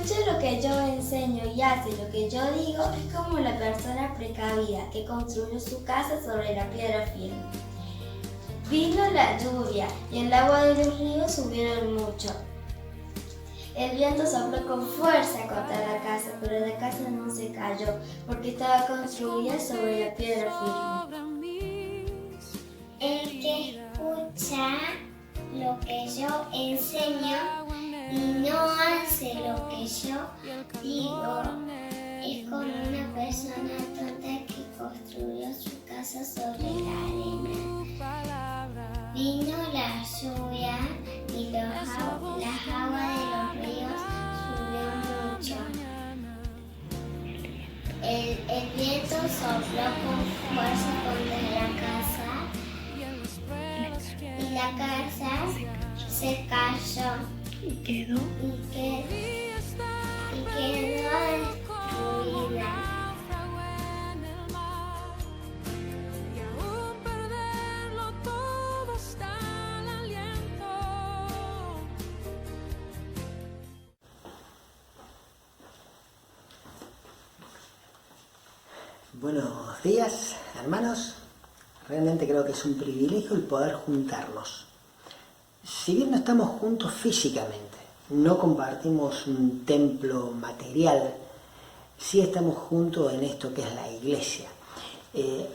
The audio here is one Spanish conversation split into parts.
escucha lo que yo enseño y hace lo que yo digo es como la persona precavida que construyó su casa sobre la piedra firme. Vino la lluvia y el agua de los ríos subieron mucho. El viento sopló con fuerza contra la casa, pero la casa no se cayó porque estaba construida sobre la piedra firme. El que escucha lo que yo enseño y no hace lo que yo digo es como una persona tonta que construyó su casa sobre la arena. Vino la lluvia y las aguas de los ríos subió mucho. El viento sopló con fuerza contra la casa y la casa se cayó y quedó destruida. Buenos días, hermanos. Realmente creo que es un privilegio el poder juntarnos. Si bien no estamos juntos físicamente, no compartimos un templo material, sí estamos juntos en esto que es la iglesia.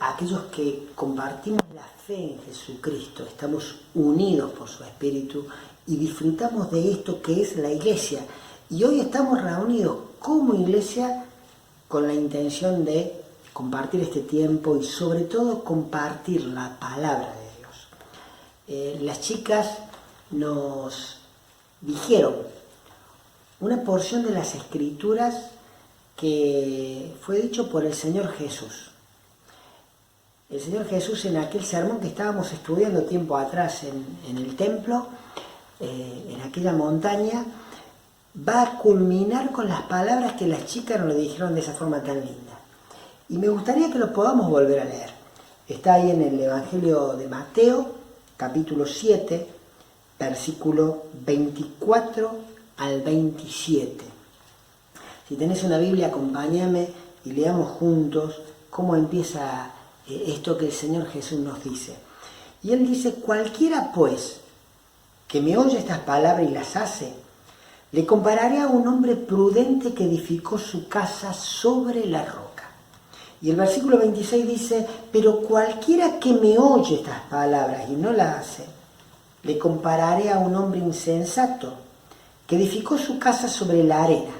Aquellos que compartimos la fe en Jesucristo, estamos unidos por su Espíritu y disfrutamos de esto que es la iglesia. Y hoy estamos reunidos como iglesia con la intención de compartir este tiempo y sobre todo compartir la palabra de Dios. Las chicas nos dijeron una porción de las Escrituras que fue dicho por el Señor Jesús. El Señor Jesús, en aquel sermón que estábamos estudiando tiempo atrás en el templo, en aquella montaña, va a culminar con las palabras que las chicas nos le dijeron de esa forma tan linda. Y me gustaría que lo podamos volver a leer. Está ahí en el Evangelio de Mateo, capítulo 7, versículo 24 al 27. Si tenés una Biblia, acompáñame y leamos juntos cómo empieza esto que el Señor Jesús nos dice. Y Él dice: cualquiera pues que me oye estas palabras y las hace, le compararé a un hombre prudente que edificó su casa sobre la roca. Y el versículo 26 dice: pero cualquiera que me oye estas palabras y no las hace, le compararé a un hombre insensato que edificó su casa sobre la arena.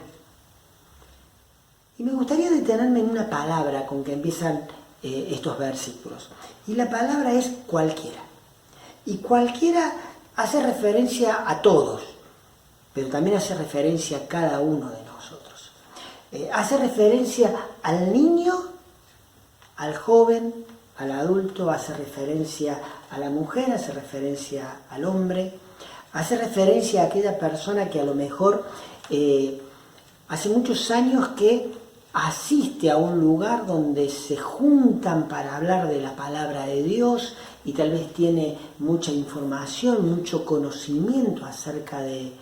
Y me gustaría detenerme en una palabra con que empiezan estos versículos. Y la palabra es cualquiera. Y cualquiera hace referencia a todos, pero también hace referencia a cada uno de nosotros. Hace referencia al niño, al joven, al adulto, hace referencia a la mujer, hace referencia al hombre, hace referencia a aquella persona que a lo mejor hace muchos años que asiste a un lugar donde se juntan para hablar de la palabra de Dios y tal vez tiene mucha información, mucho conocimiento acerca de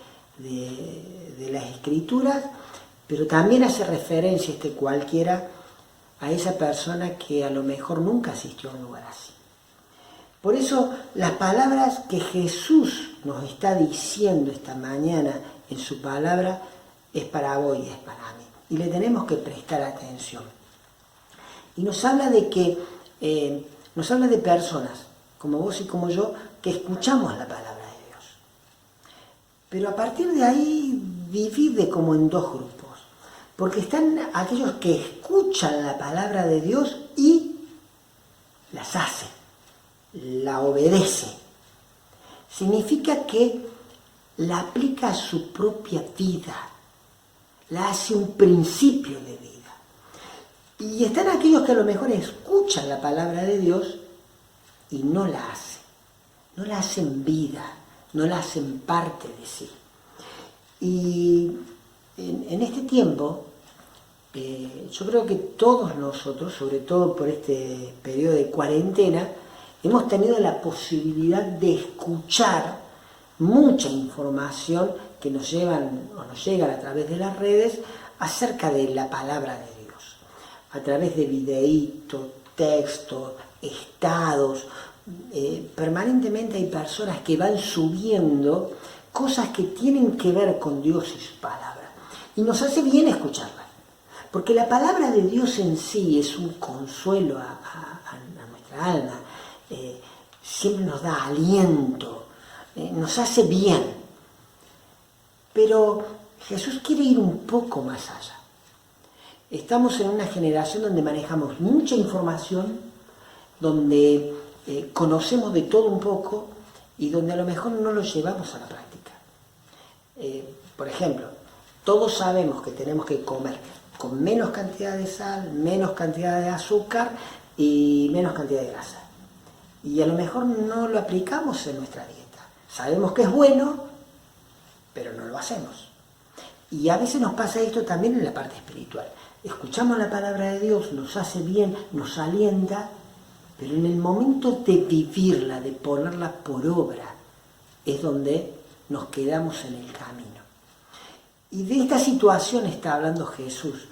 las Escrituras, pero también hace referencia cualquiera a esa persona que a lo mejor nunca asistió a un lugar así. Por eso las palabras que Jesús nos está diciendo esta mañana en su palabra es para vos y es para mí. Y le tenemos que prestar atención. Y nos habla de que, nos habla de personas como vos y como yo que escuchamos la palabra de Dios. Pero a partir de ahí divide como en dos grupos. Porque están aquellos que escuchan la palabra de Dios y las hacen, la obedecen. Significa que la aplica a su propia vida, la hace un principio de vida. Y están aquellos que a lo mejor escuchan la palabra de Dios y no la hacen, no la hacen vida, no la hacen parte de sí. Y en este tiempo, yo creo que todos nosotros, sobre todo por este periodo de cuarentena, hemos tenido la posibilidad de escuchar mucha información que nos llevan o nos llegan a través de las redes acerca de la palabra de Dios, a través de videitos, textos, estados. Permanentemente hay personas que van subiendo cosas que tienen que ver con Dios y su palabra, y nos hace bien escucharlas, porque la palabra de Dios en sí es un consuelo a nuestra alma, siempre nos da aliento, nos hace bien. Pero Jesús quiere ir un poco más allá. Estamos en una generación donde manejamos mucha información, donde conocemos de todo un poco y donde a lo mejor no lo llevamos a la práctica. Por ejemplo, todos sabemos que tenemos que comer con menos cantidad de sal, menos cantidad de azúcar y menos cantidad de grasa. Y a lo mejor no lo aplicamos en nuestra dieta. Sabemos que es bueno, pero no lo hacemos. Y a veces nos pasa esto también en la parte espiritual. Escuchamos la palabra de Dios, nos hace bien, nos alienta, pero en el momento de vivirla, de ponerla por obra, es donde nos quedamos en el camino. Y de esta situación está hablando Jesús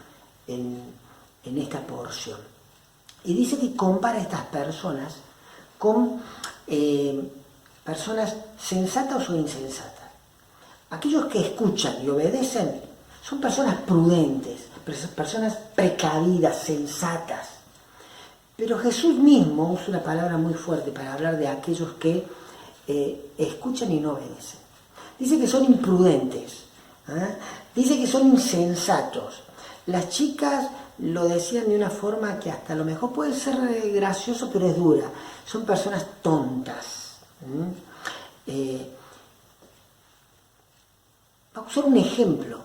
en esta porción. Y dice que compara a estas personas con personas sensatas o insensatas. Aquellos que escuchan y obedecen son personas prudentes, personas precavidas, sensatas. Pero Jesús mismo usa una palabra muy fuerte para hablar de aquellos que escuchan y no obedecen. Dice que son imprudentes, dice que son insensatos. Las chicas lo decían de una forma que hasta a lo mejor puede ser gracioso, pero es dura. Son personas tontas. Vamos a usar un ejemplo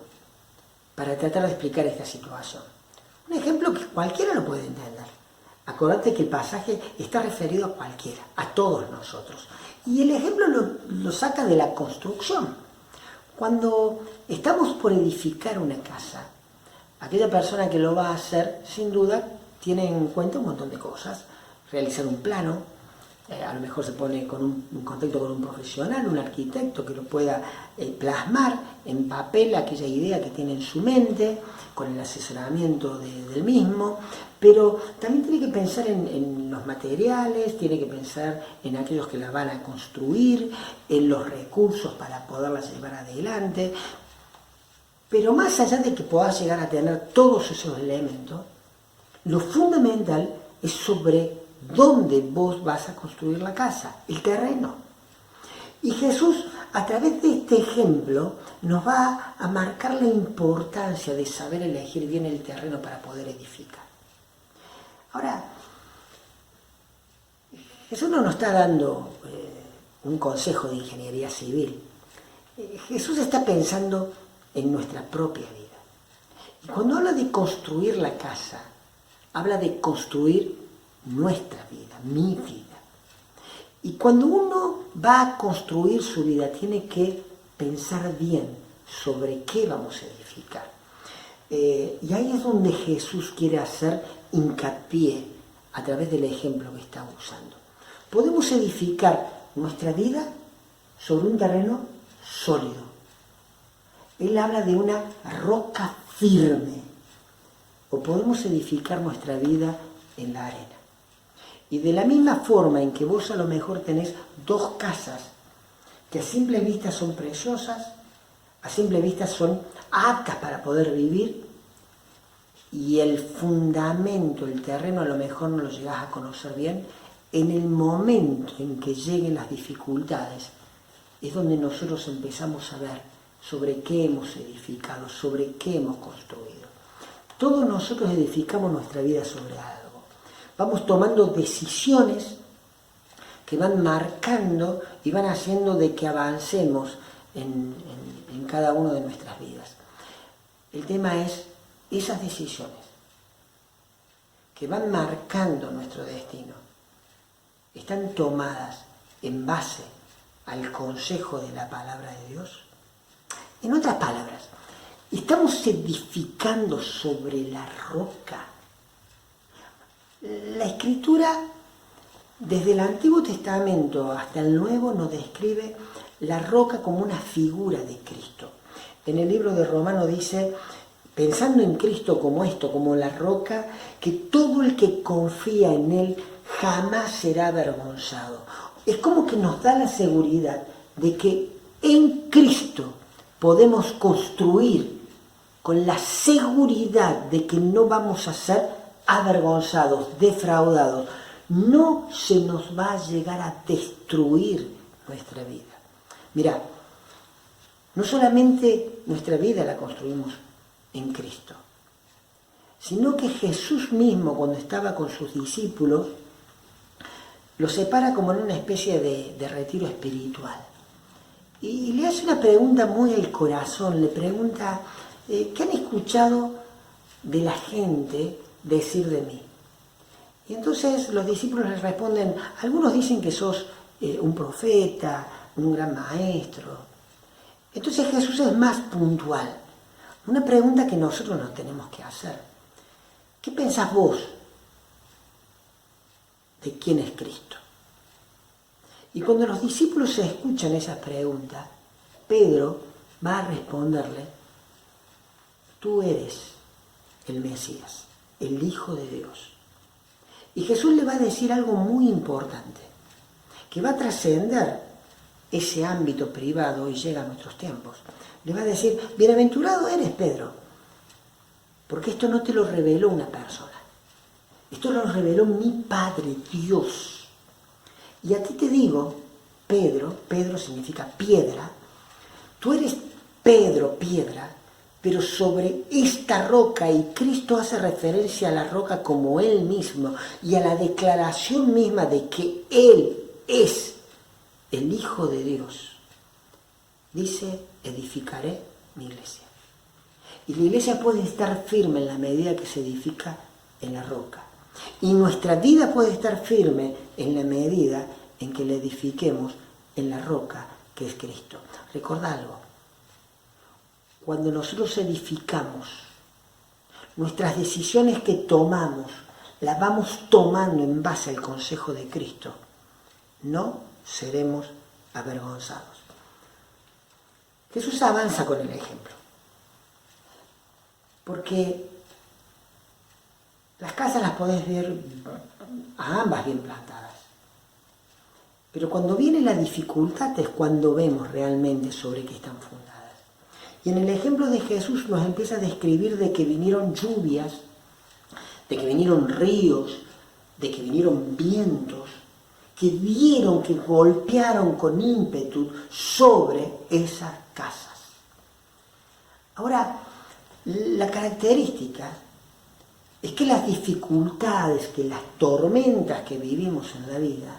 para tratar de explicar esta situación. Un ejemplo que cualquiera lo puede entender. Acordate que el pasaje está referido a cualquiera, a todos nosotros. Y el ejemplo lo saca de la construcción. Cuando estamos por edificar una casa, aquella persona que lo va a hacer, sin duda, tiene en cuenta un montón de cosas. Realizar un plano, a lo mejor se pone en contacto con un profesional, un arquitecto que lo pueda plasmar en papel aquella idea que tiene en su mente, con el asesoramiento del mismo, pero también tiene que pensar en los materiales, tiene que pensar en aquellos que la van a construir, en los recursos para poderla llevar adelante. Pero más allá de que puedas llegar a tener todos esos elementos, lo fundamental es sobre dónde vos vas a construir la casa, el terreno. Y Jesús, a través de este ejemplo, nos va a marcar la importancia de saber elegir bien el terreno para poder edificar. Ahora, Jesús no nos está dando un consejo de ingeniería civil. Jesús está pensando en nuestra propia vida. Y cuando habla de construir la casa, habla de construir nuestra vida, mi vida. Y cuando uno va a construir su vida, tiene que pensar bien sobre qué vamos a edificar. Y ahí es donde Jesús quiere hacer hincapié a través del ejemplo que está usando. Podemos edificar nuestra vida sobre un terreno sólido. Él habla de una roca firme. O podemos edificar nuestra vida en la arena. Y de la misma forma en que vos a lo mejor tenés dos casas que a simple vista son preciosas, a simple vista son aptas para poder vivir, y el fundamento, el terreno a lo mejor no lo llegás a conocer bien, en el momento en que lleguen las dificultades es donde nosotros empezamos a ver sobre qué hemos edificado, sobre qué hemos construido. Todos nosotros edificamos nuestra vida sobre algo. Vamos tomando decisiones que van marcando y van haciendo de que avancemos en cada una de nuestras vidas. El tema es esas decisiones que van marcando nuestro destino. ¿Están tomadas en base al consejo de la palabra de Dios? En otras palabras, ¿estamos edificando sobre la roca? La Escritura desde el Antiguo Testamento hasta el Nuevo nos describe la roca como una figura de Cristo. En el libro de Romanos dice, pensando en Cristo como esto, como la roca, que todo el que confía en Él jamás será avergonzado. Es como que nos da la seguridad de que en Cristo podemos construir con la seguridad de que no vamos a ser avergonzados, defraudados. No se nos va a llegar a destruir nuestra vida. Mirá, no solamente nuestra vida la construimos en Cristo, sino que Jesús mismo, cuando estaba con sus discípulos, los separa como en una especie de retiro espiritual. Y le hace una pregunta muy al corazón, le pregunta, ¿qué han escuchado de la gente decir de mí? Y entonces los discípulos les responden, algunos dicen que sos un profeta, un gran maestro. Entonces Jesús es más puntual. Una pregunta que nosotros nos tenemos que hacer. ¿Qué pensás vos de quién es Cristo? Y cuando los discípulos se escuchan esa pregunta, Pedro va a responderle, tú eres el Mesías, el Hijo de Dios. Y Jesús le va a decir algo muy importante, que va a trascender ese ámbito privado y llega a nuestros tiempos. Le va a decir, bienaventurado eres, Pedro, porque esto no te lo reveló una persona, esto lo reveló mi Padre, Dios. Y a ti te digo, Pedro, Pedro significa piedra, tú eres Pedro, piedra, pero sobre esta roca, y Cristo hace referencia a la roca como Él mismo, y a la declaración misma de que Él es el Hijo de Dios. Dice, edificaré mi iglesia. Y la iglesia puede estar firme en la medida que se edifica en la roca. Y nuestra vida puede estar firme en la medida en que la edifiquemos en la roca que es Cristo. Recordá algo. Cuando nosotros edificamos, nuestras decisiones que tomamos, las vamos tomando en base al consejo de Cristo. No seremos avergonzados. Jesús avanza con el ejemplo. Porque las casas las podés ver a ambas bien plantadas. Pero cuando viene la dificultad es cuando vemos realmente sobre qué están fundadas. Y en el ejemplo de Jesús nos empieza a describir de que vinieron lluvias, de que vinieron ríos, de que vinieron vientos, que dieron, que golpearon con ímpetu sobre esas casas. Ahora, la característica es que las dificultades, que las tormentas que vivimos en la vida,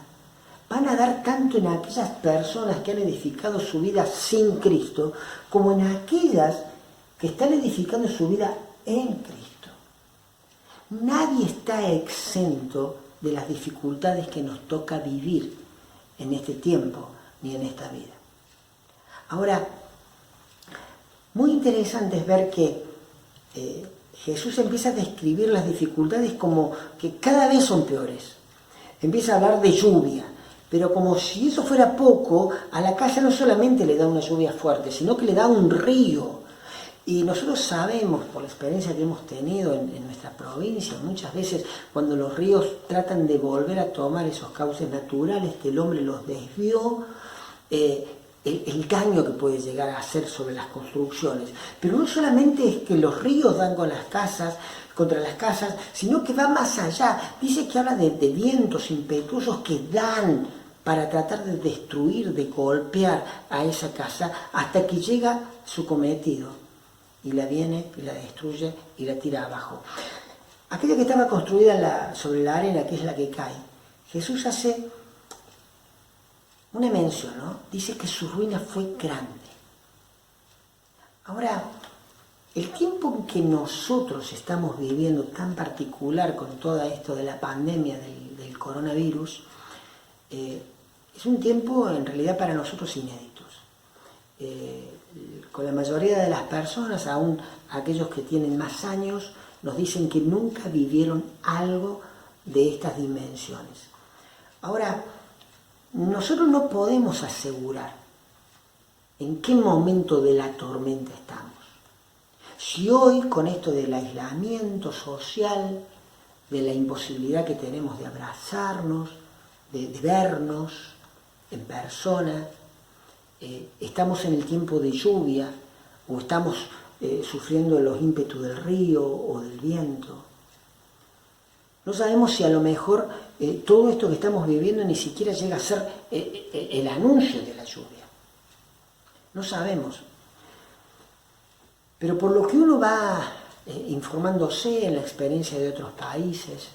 van a dar tanto en aquellas personas que han edificado su vida sin Cristo, como en aquellas que están edificando su vida en Cristo. Nadie está exento de las dificultades que nos toca vivir en este tiempo ni en esta vida. Ahora, muy interesante es ver que Jesús empieza a describir las dificultades como que cada vez son peores. Empieza a hablar de lluvia, pero como si eso fuera poco, a la casa no solamente le da una lluvia fuerte, sino que le da un río. Y nosotros sabemos, por la experiencia que hemos tenido en nuestra provincia, muchas veces cuando los ríos tratan de volver a tomar esos cauces naturales que el hombre los desvió, el daño que puede llegar a hacer sobre las construcciones. Pero no solamente es que los ríos dan con las casas, contra las casas, sino que va más allá. Dice que habla de vientos impetuosos que dan para tratar de destruir, de golpear a esa casa hasta que llega su cometido y la viene y la destruye y la tira abajo. Aquella que estaba construida sobre la arena, que es la que cae, Jesús hace una mención, ¿no? Dice que su ruina fue grande. Ahora, el tiempo en que nosotros estamos viviendo tan particular con todo esto de la pandemia del coronavirus, es un tiempo en realidad para nosotros inéditos. Con la mayoría de las personas, aún aquellos que tienen más años, nos dicen que nunca vivieron algo de estas dimensiones. Ahora, nosotros no podemos asegurar en qué momento de la tormenta estamos. Si hoy, con esto del aislamiento social, de la imposibilidad que tenemos de abrazarnos, de vernos en persona, estamos en el tiempo de lluvia o estamos sufriendo los ímpetus del río o del viento. No sabemos si a lo mejor todo esto que estamos viviendo ni siquiera llega a ser el anuncio de la lluvia. No sabemos. Pero por lo que uno va informándose en la experiencia de otros países,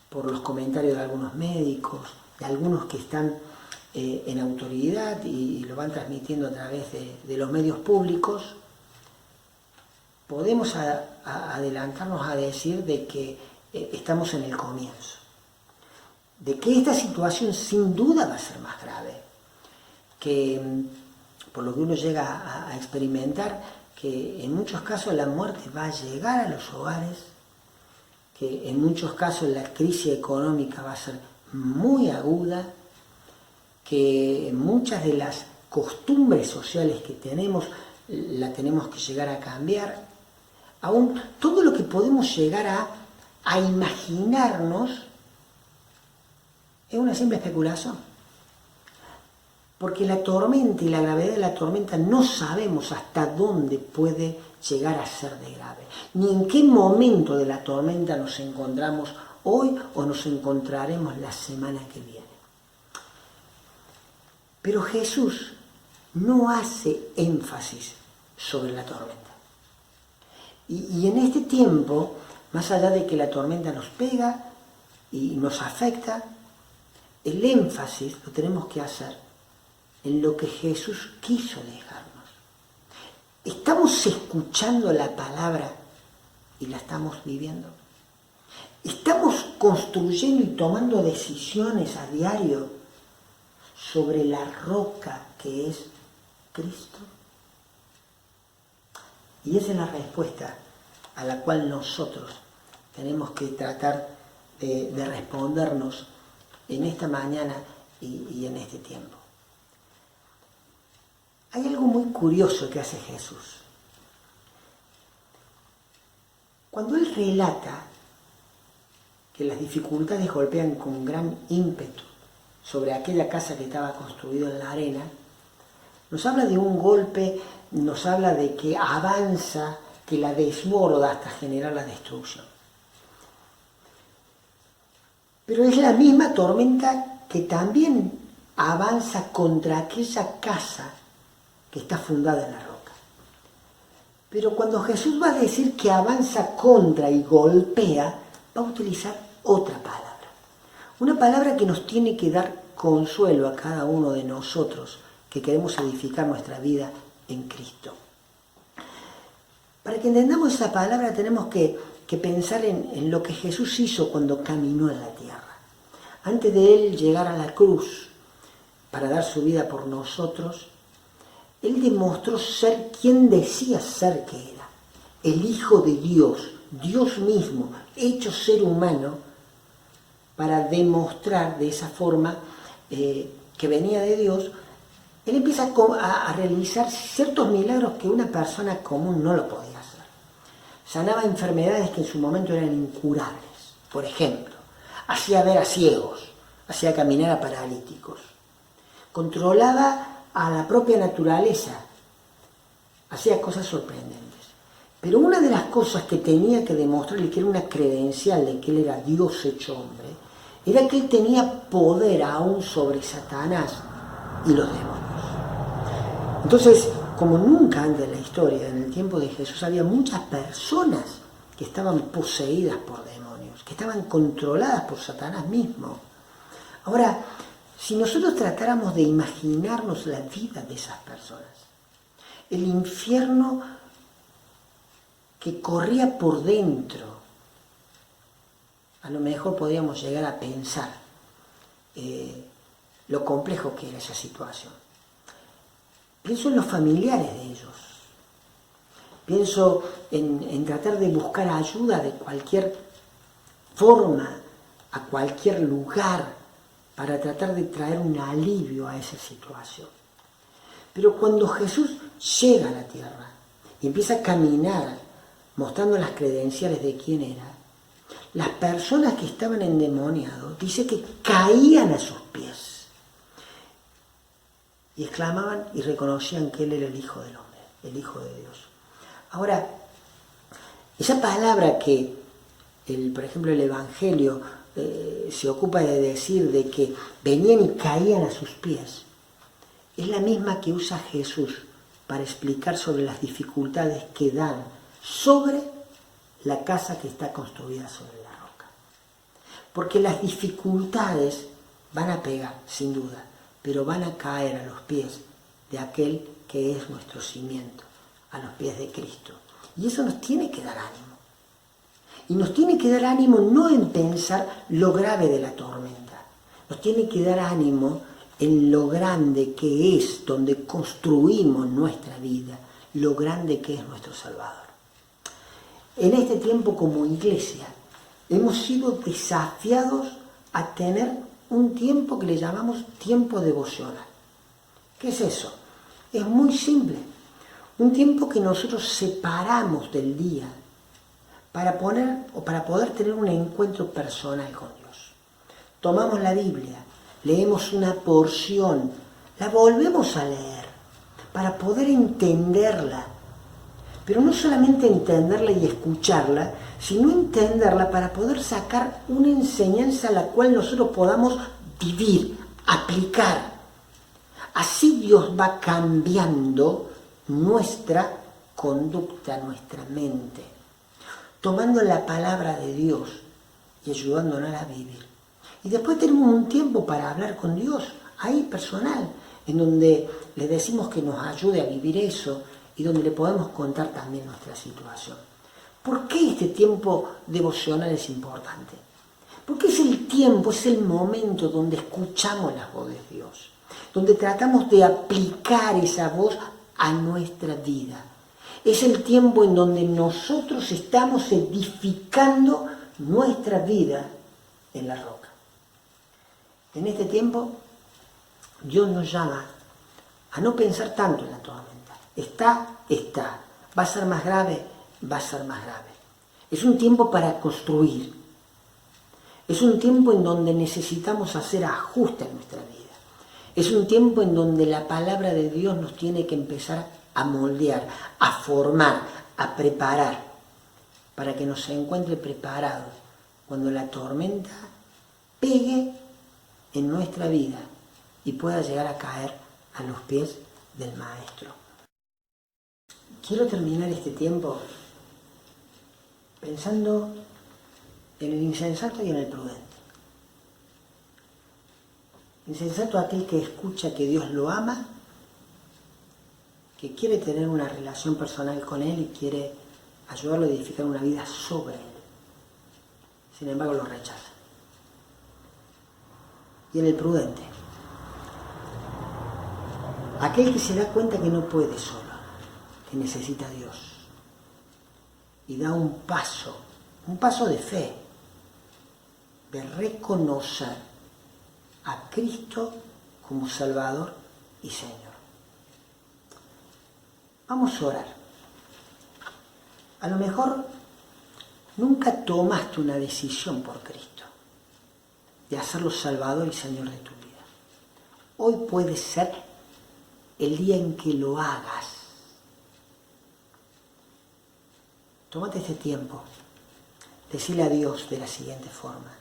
por los comentarios de algunos médicos, de algunos que están en autoridad y lo van transmitiendo a través de los medios públicos, podemos adelantarnos a decir de que estamos en el comienzo, de que esta situación sin duda va a ser más grave, que por lo que uno llega a experimentar, que en muchos casos la muerte va a llegar a los hogares, que en muchos casos la crisis económica va a ser muy aguda, que muchas de las costumbres sociales que tenemos la tenemos que llegar a cambiar. Aún todo lo que podemos llegar a imaginarnos es una simple especulación. Porque la tormenta y la gravedad de la tormenta no sabemos hasta dónde puede llegar a ser de grave, ni en qué momento de la tormenta nos encontramos hoy o nos encontraremos la semana que viene. Pero Jesús no hace énfasis sobre la tormenta. Y en este tiempo, más allá de que la tormenta nos pega y nos afecta, el énfasis lo tenemos que hacer en lo que Jesús quiso dejarnos. ¿Estamos escuchando la palabra y la estamos viviendo? ¿Estamos construyendo y tomando decisiones a diario sobre la roca que es Cristo? Y esa es la respuesta a la cual nosotros tenemos que tratar de respondernos en esta mañana y en este tiempo. Hay algo muy curioso que hace Jesús. Cuando Él relata que las dificultades golpean con gran ímpetu sobre aquella casa que estaba construida en la arena, nos habla de un golpe, nos habla de que avanza, que la desborda hasta generar la destrucción. Pero es la misma tormenta que también avanza contra aquella casa que está fundada en la roca. Pero cuando Jesús va a decir que avanza contra y golpea, va a utilizar otra palabra. Una palabra que nos tiene que dar consuelo a cada uno de nosotros que queremos edificar nuestra vida en Cristo. Para que entendamos esa palabra tenemos que pensar en lo que Jesús hizo cuando caminó en la tierra. Antes de Él llegar a la cruz para dar su vida por nosotros, Él demostró ser quien decía ser que era, el Hijo de Dios, Dios mismo, hecho ser humano, para demostrar de esa forma que venía de Dios. Él empieza a realizar ciertos milagros que una persona común no lo podía hacer. Sanaba enfermedades que en su momento eran incurables. Por ejemplo, hacía ver a ciegos, hacía caminar a paralíticos, controlaba a la propia naturaleza, hacía cosas sorprendentes. Pero una de las cosas que tenía que demostrarle, que era una credencial de que Él era Dios hecho hombre, era que Él tenía poder aún sobre Satanás y los demonios. Entonces, como nunca antes en la historia, en el tiempo de Jesús, había muchas personas que estaban poseídas por demonios, que estaban controladas por Satanás mismo. Ahora, si nosotros tratáramos de imaginarnos la vida de esas personas, el infierno que corría por dentro, a lo mejor podríamos llegar a pensar lo complejo que era esa situación. Pienso en los familiares de ellos. Pienso en tratar de buscar ayuda de cualquier forma, a cualquier lugar, para tratar de traer un alivio a esa situación. Pero cuando Jesús llega a la tierra y empieza a caminar mostrando las credenciales de quién era, las personas que estaban endemoniados, dice que caían a sus pies y exclamaban y reconocían que Él era el Hijo del Hombre, el Hijo de Dios. Ahora, esa palabra que, por ejemplo, el Evangelio se ocupa de decir de que venían y caían a sus pies, es la misma que usa Jesús para explicar sobre las dificultades que dan sobre la casa que está construida sobre la roca. Porque las dificultades van a pegar, sin duda, pero van a caer a los pies de aquel que es nuestro cimiento, a los pies de Cristo. Y eso nos tiene que dar ánimo. Y nos tiene que dar ánimo no en pensar lo grave de la tormenta, nos tiene que dar ánimo en lo grande que es, donde construimos nuestra vida, lo grande que es nuestro Salvador. En este tiempo como iglesia hemos sido desafiados a tener un tiempo que le llamamos tiempo devocional. ¿Qué es eso? Es muy simple. Un tiempo que nosotros separamos del día para poder tener un encuentro personal con Dios. Tomamos la Biblia, leemos una porción, la volvemos a leer para poder entenderla. Pero no solamente entenderla y escucharla, sino entenderla para poder sacar una enseñanza a la cual nosotros podamos vivir, aplicar. Así Dios va cambiando nuestra conducta, nuestra mente, tomando la palabra de Dios y ayudándonos a vivir. Y después tenemos un tiempo para hablar con Dios, ahí personal, en donde le decimos que nos ayude a vivir eso y donde le podemos contar también nuestra situación. ¿Por qué este tiempo devocional es importante? Porque es el tiempo, es el momento donde escuchamos la voz de Dios, donde tratamos de aplicar esa voz a nuestra vida. Es el tiempo en donde nosotros estamos edificando nuestra vida en la roca. En este tiempo, Dios nos llama a no pensar tanto en la tormenta. Está. Va a ser más grave. Es un tiempo para construir. Es un tiempo en donde necesitamos hacer ajustes en nuestra vida. Es un tiempo en donde la palabra de Dios nos tiene que empezar a moldear, a formar, a preparar, para que nos encuentre preparados cuando la tormenta pegue en nuestra vida y pueda llegar a caer a los pies del Maestro. Quiero terminar este tiempo pensando en el insensato y en el prudente. Insensato aquel que escucha que Dios lo ama, que quiere tener una relación personal con Él y quiere ayudarlo a edificar una vida sobre Él. Sin embargo, lo rechaza. Y en el prudente, aquel que se da cuenta que no puede solo, que necesita a Dios y da un paso de fe, de reconocer a Cristo como Salvador y Señor. Vamos a orar. A lo mejor nunca tomaste una decisión por Cristo, de hacerlo Salvador y Señor de tu vida. Hoy puede ser el día en que lo hagas. Tómate este tiempo. Decile a Dios de la siguiente forma: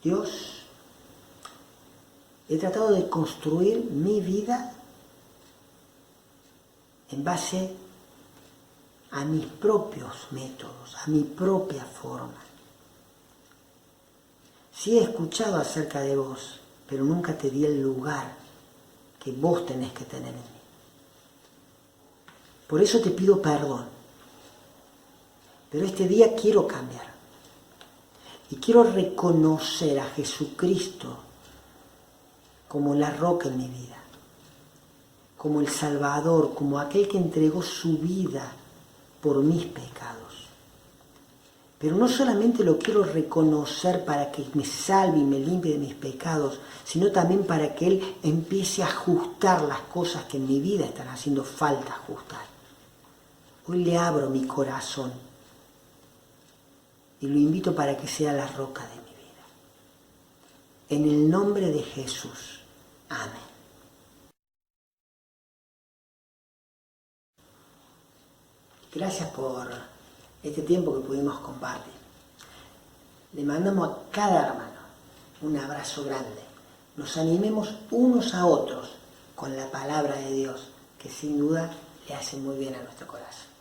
Dios, he tratado de construir mi vida en base a mis propios métodos, a mi propia forma. Sí he escuchado acerca de vos, pero nunca te di el lugar que vos tenés que tener en mí. Por eso te pido perdón. Pero este día quiero cambiar. Y quiero reconocer a Jesucristo como la roca en mi vida, como el Salvador, como aquel que entregó su vida por mis pecados. Pero no solamente lo quiero reconocer para que me salve y me limpie de mis pecados, sino también para que Él empiece a ajustar las cosas que en mi vida están haciendo falta ajustar. Hoy le abro mi corazón y lo invito para que sea la roca de mi vida. En el nombre de Jesús. Amén. Gracias por este tiempo que pudimos compartir. Le mandamos a cada hermano un abrazo grande. Nos animemos unos a otros con la palabra de Dios, que sin duda le hace muy bien a nuestro corazón.